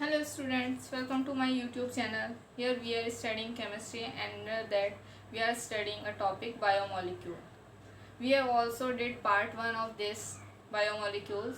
Hello students, welcome to my YouTube channel. Here we are studying chemistry and that we are studying a topic biomolecule. We have also did part 1 of this biomolecules.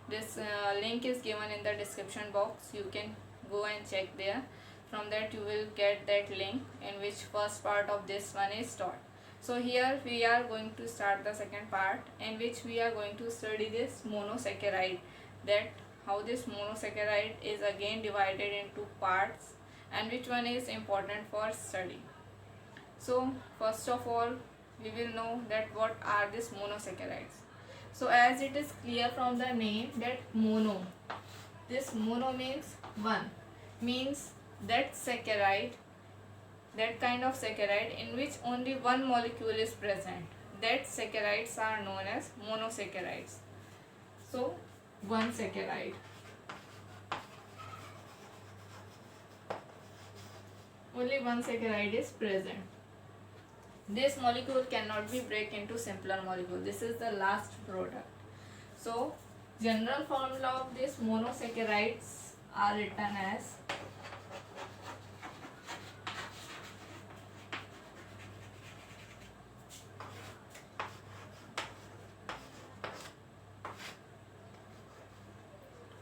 This link is given in the description box. You can go and check there. From that you will get that link in which first part of this one is taught. So here we are going to start the second part in which we are going to study this monosaccharide, that how this monosaccharide is again divided into parts and which one is important for study. So first of all we will know that what are these monosaccharides. So as it is clear from the name that mono, this mono means one, means that saccharide, that kind of saccharide in which only one molecule is present, that saccharides are known as monosaccharides. So one saccharide, only one saccharide is present. This molecule cannot be break into simpler molecule. This is the last product. So general formula of this monosaccharides are written as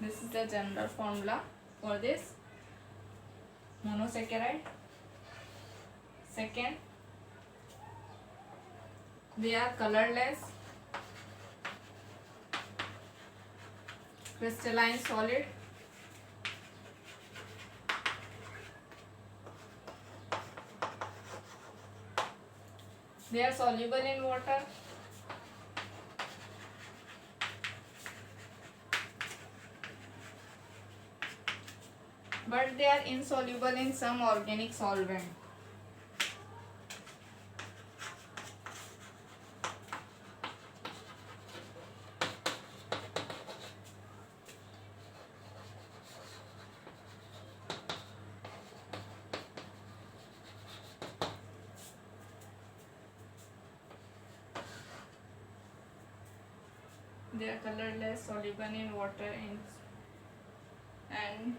this is the general formula for this monosaccharide. Second, they are colorless, crystalline solid, they are soluble in water, but they are insoluble in some organic solvent. They are colorless, soluble in water, and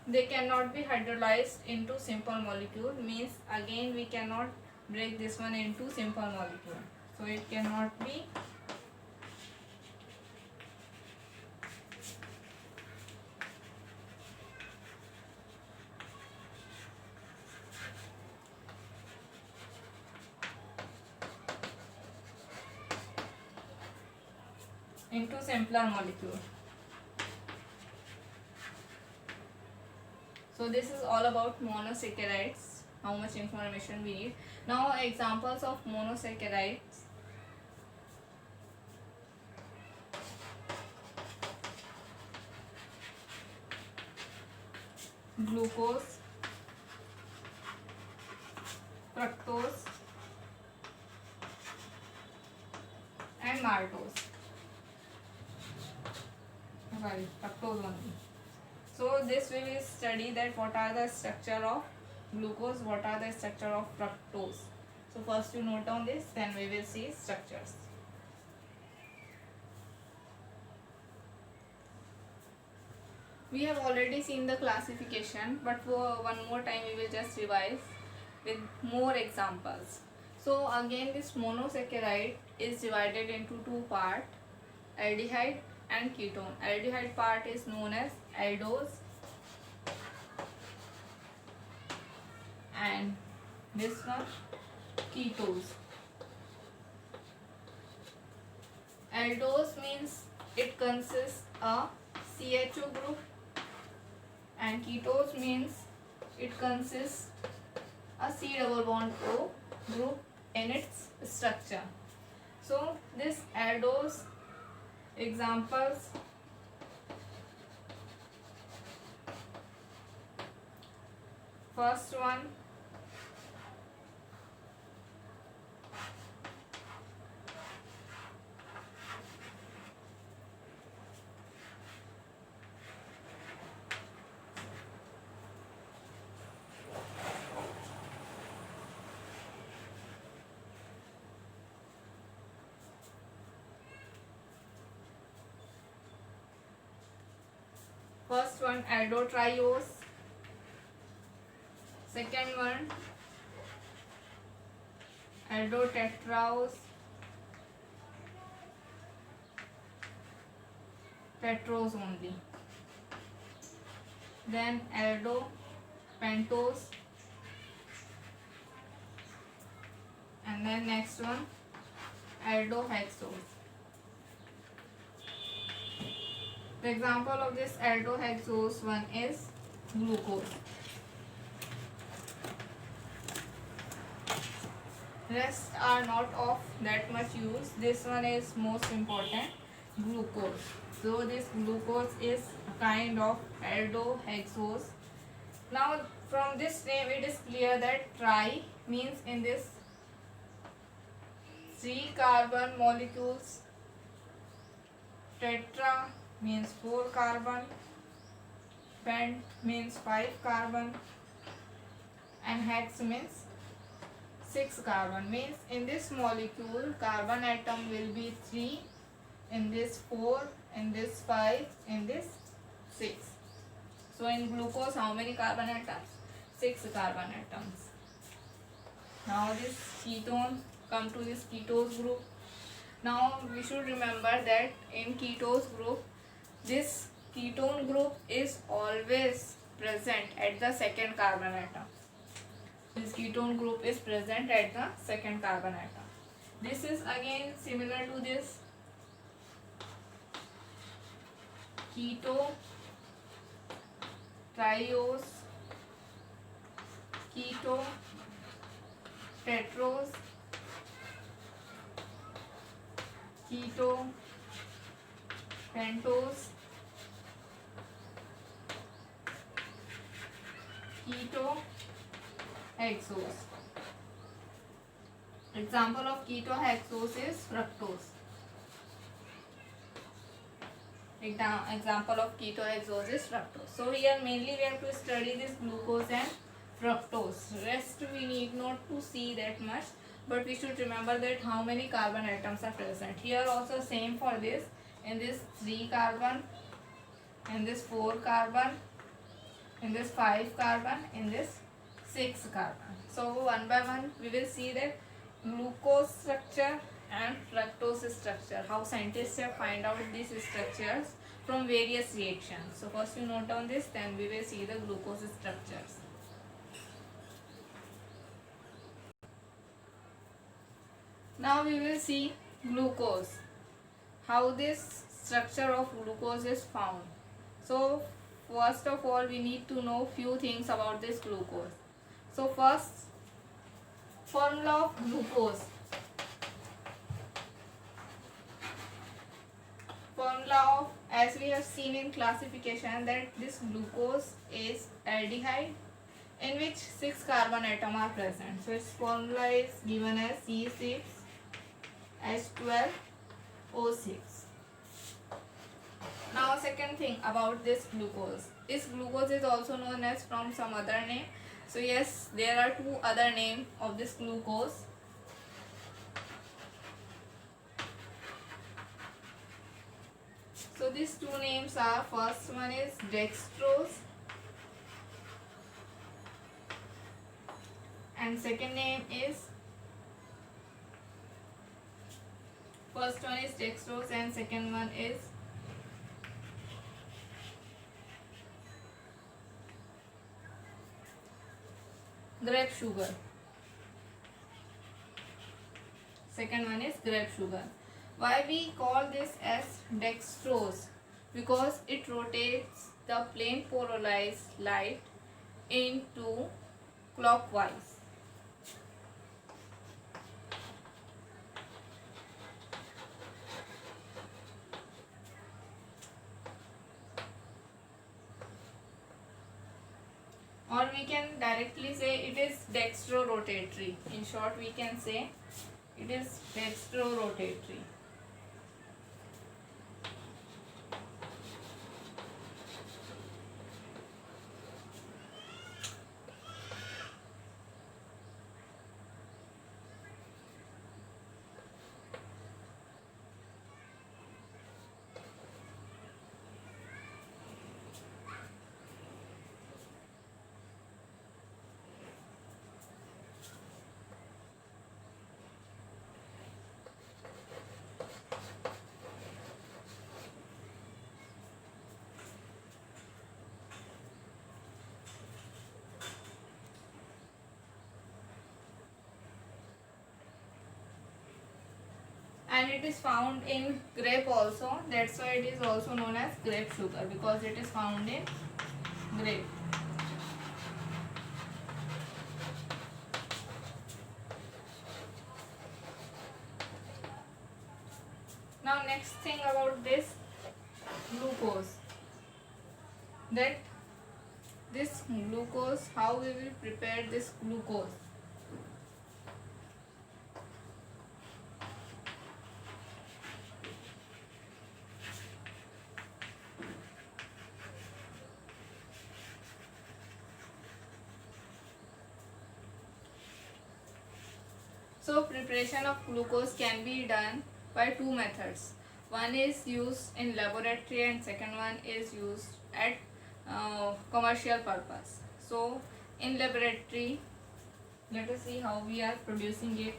they cannot be hydrolyzed into simple molecule, means again we cannot break this one into simple molecule. So it cannot be into simpler molecule. So this is all about monosaccharides, how much information we need. Now examples of monosaccharides. Glucose, fructose and maltose. Sorry, fructose only. So this we will study that what are the structure of glucose, what are the structure of fructose. So first you note down this, then we will see structures. We have already seen the classification, but for one more time we will just revise with more examples. So again this monosaccharide is divided into two parts, aldehyde and ketone. Aldehyde part is known as aldose and this one ketose. Aldose means it consists of CHO group and ketose means it consists a C double bond O group in its structure. So this aldose examples, first one First one aldotriose, second one aldotetraose, tetrose only, then aldopentose, and then next one aldohexose. The example of this aldohexose one is glucose. Rest are not of that much use. This one is most important, glucose. So this glucose is a kind of aldohexose. Now from this name it is clear that tri means in this 3 carbon molecules, tetra means 4 carbon, pent means 5 carbon, and hex means 6 carbon. Means in this molecule carbon atom will be 3, in this 4, in this 5, in this 6. So in glucose how many carbon atoms? 6 carbon atoms. Now this ketone, come to this ketose group. Now we should remember that in ketose group, this ketone group is always present at the second carbon atom. This ketone group is present at the second carbon atom. This is again similar to this keto, triose, keto, tetrose, keto, pentose, keto, hexose. Example of ketohexose is fructose. Example of ketohexose is fructose. So here mainly we have to study this glucose and fructose. Rest we need not to see that much, but we should remember that how many carbon atoms are present. Here also same for this. In this 3 carbon, in this 4 carbon, in this 5 carbon, in this 6 carbon. So one by one we will see that glucose structure and fructose structure, how scientists have find out these structures from various reactions. So first you note down this, then we will see the glucose structures. Now we will see glucose, how this structure of glucose is found. So first of all we need to know few things about this glucose. So first, formula of glucose. Formula of, as we have seen in classification, that this glucose is aldehyde in which 6 carbon atom are present. So its formula is given as C6H12O6. Now second thing about this glucose. This glucose is also known as from some other name. So yes, there are 2 other names of this glucose. So these 2 names are, first one is dextrose and second name is, first one is dextrose and second one is grape sugar. Second one is grape sugar. Why we call this as dextrose? Because it rotates the plane polarized light into clockwise. Or we can directly say it is dextrorotatory. In short, we can say it is dextrorotatory. and it is found in grape also. That's why it is also known as grape sugar, because it is found in grape. Now next thing about this glucose, that this glucose, how we will prepare this glucose. So preparation of glucose can be done by two methods. One is used in laboratory and second one is used at commercial purpose. So in laboratory, let us see how we are producing it.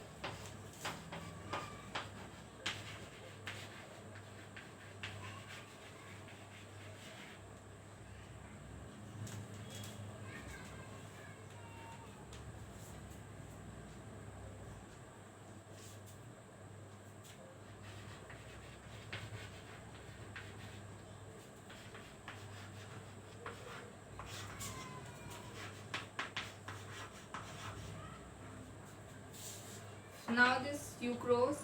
Now this sucrose,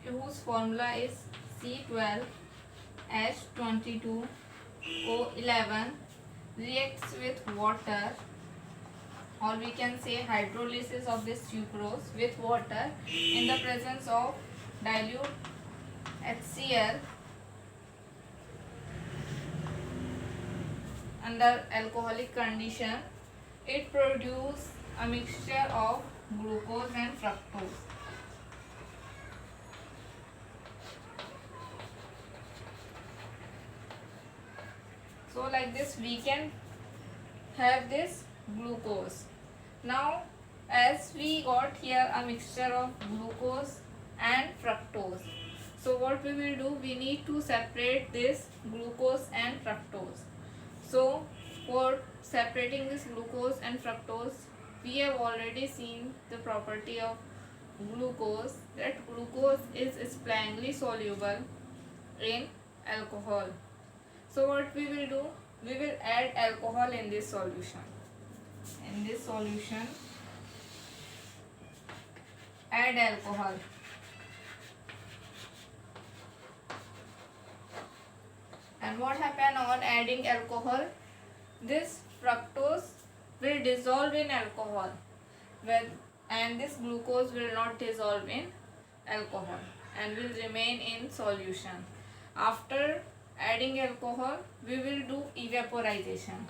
whose formula is C12H22O11, reacts with water, or we can say hydrolysis of this sucrose with water in the presence of dilute HCl under alcoholic condition. It produces a mixture of glucose and fructose. So like this we can have this glucose. Now as we got here a mixture of glucose and fructose, so what we will do, we need to separate this glucose and fructose. So for separating this glucose and fructose, we have already seen the property of glucose, that glucose is splangly soluble in alcohol. So what we will do, we will add alcohol in this solution. In this solution, add alcohol. And what happen on adding alcohol? This fructose will dissolve in alcohol, and this glucose will not dissolve in alcohol and will remain in solution. After adding alcohol, we will do evaporization.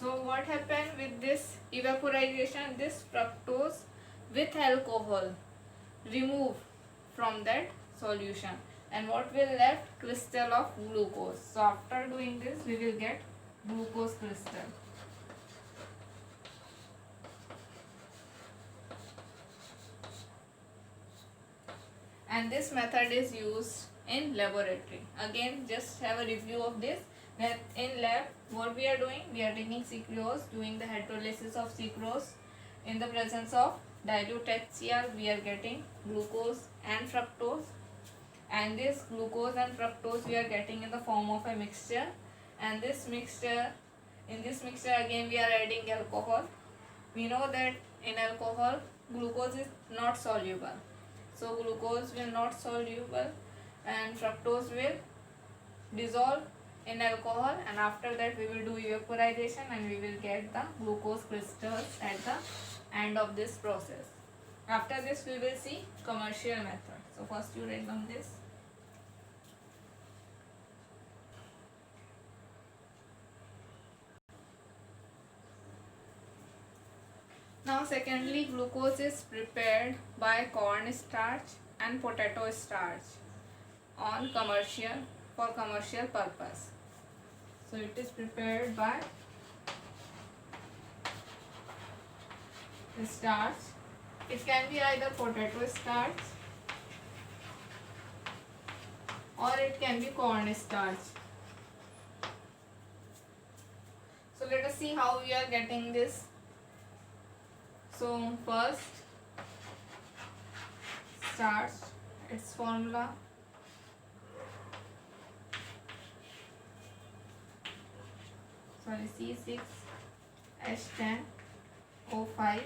So what happened with this evaporization? This fructose with alcohol remove from that solution, and what will left? Crystal of glucose. So after doing this, we will get glucose crystal. And this method is used in laboratory. Again, just have a review of this, that in lab what we are doing, we are taking sucrose, doing the hydrolysis of sucrose. In the presence of dilute HCl, we are getting glucose and fructose, and this glucose and fructose we are getting in the form of a mixture. And this mixture, in this mixture again we are adding alcohol. We know that in alcohol glucose is not soluble, so glucose will not soluble and fructose will dissolve in alcohol, and after that we will do evaporization and we will get the glucose crystals at the end of this process. After this we will see commercial method. So first you write down this. Now secondly, glucose is prepared by corn starch and potato starch on for commercial purpose. So it is prepared by starch. It can be either potato starch or it can be corn starch. So let us see how we are getting this So first starch, its formula. Sorry, C6H10O5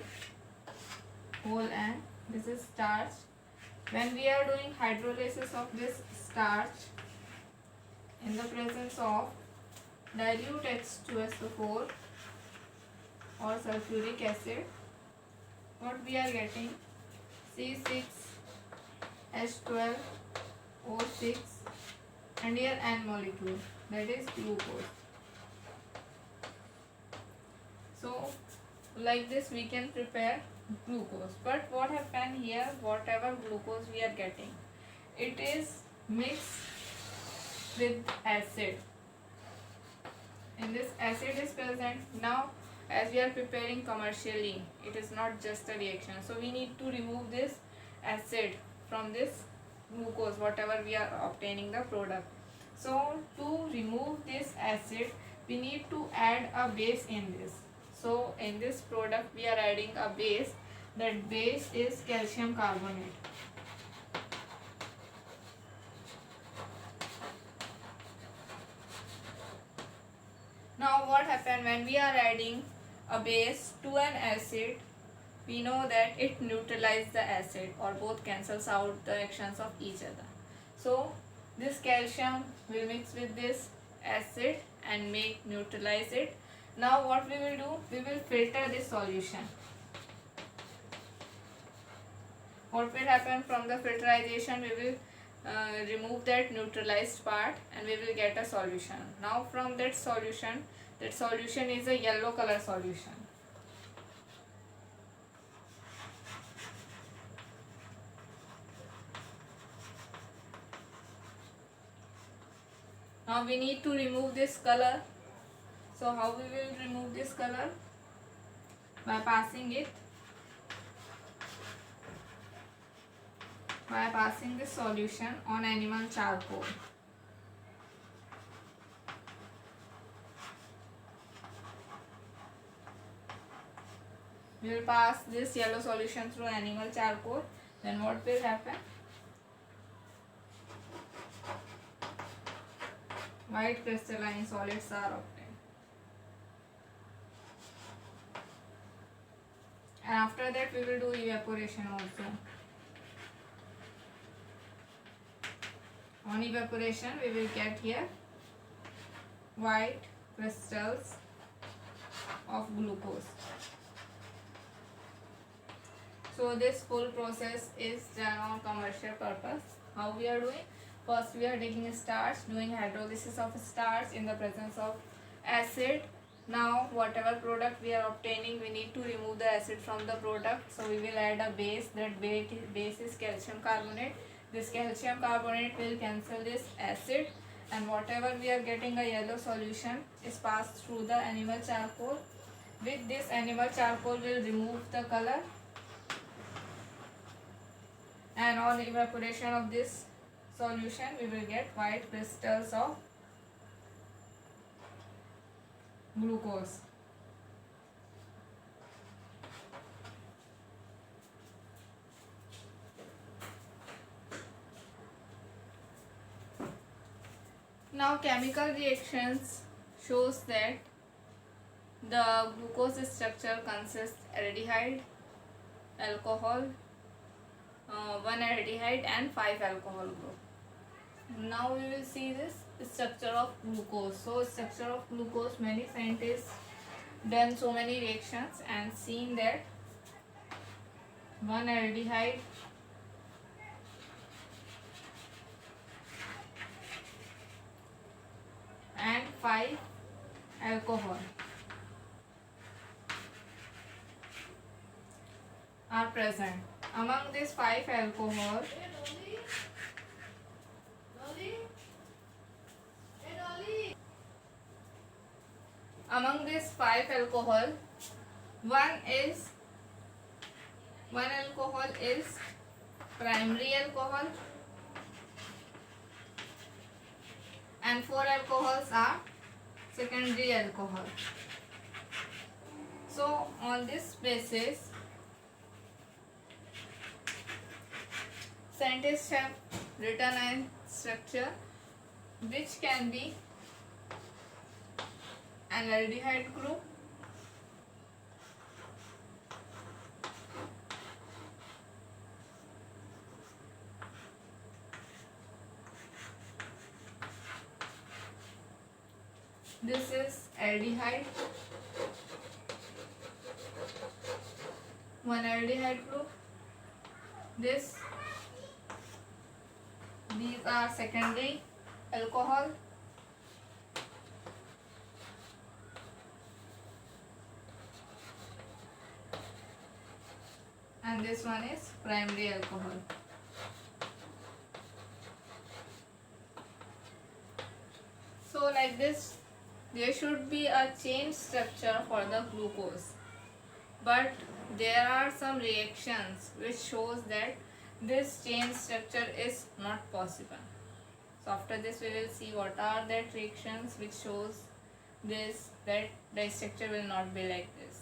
whole N. This is starch. When we are doing hydrolysis of this starch in the presence of dilute H2SO4 or sulfuric acid, what we are getting? C6H12O6 and here N molecule, that is glucose. So like this we can prepare glucose. But what happen here, whatever glucose we are getting, it is mixed with acid. And this acid is present. Now as we are preparing commercially, it is not just a reaction, so we need to remove this acid from this glucose, whatever we are obtaining the product. So to remove this acid, we need to add a base in this. So in this product we are adding a base. That base is calcium carbonate. Now what happen when we are adding a base to an acid? We know that it neutralizes the acid, or both cancels out the actions of each other. So this calcium will mix with this acid and neutralize it. Now what we will do? We will filter this solution. What will happen from the filterization? We will remove that neutralized part and we will get a solution. Now from that solution is a yellow color solution. Now we need to remove this color. So how we will remove this color? By passing this solution on animal charcoal. We will pass this yellow solution through animal charcoal. Then what will happen? White crystalline solids are obtained. And after that we will do evaporation also. On evaporation we will get here white crystals of glucose. So this full process is done on commercial purpose. How we are doing? First we are taking starch, doing hydrolysis of starch in the presence of acid. Now whatever product we are obtaining, we need to remove the acid from the product. So we will add a base. That base is calcium carbonate. This calcium carbonate will cancel this acid, and whatever we are getting a yellow solution is passed through the animal charcoal. With this animal charcoal will remove the color, and on evaporation of this solution we will get white crystals of glucose. Now chemical reactions shows that the glucose structure consists aldehyde, alcohol, 1 aldehyde and 5 alcohol group. Now we will see this structure of glucose. So structure of glucose, many scientists done so many reactions and seen that 1 aldehyde and 5 alcohol are present. Among these 5 alcohol, one alcohol is primary alcohol and 4 alcohols are secondary alcohol. So on this basis scientists have written a structure which can be an aldehyde group, this is aldehyde, one aldehyde group. These are secondary alcohol, and this one is primary alcohol. So like this, there should be a chain structure for the glucose, but there are some reactions which shows that this chain structure is not possible. So after this we will see what are that reactions which shows this, that the structure will not be like this.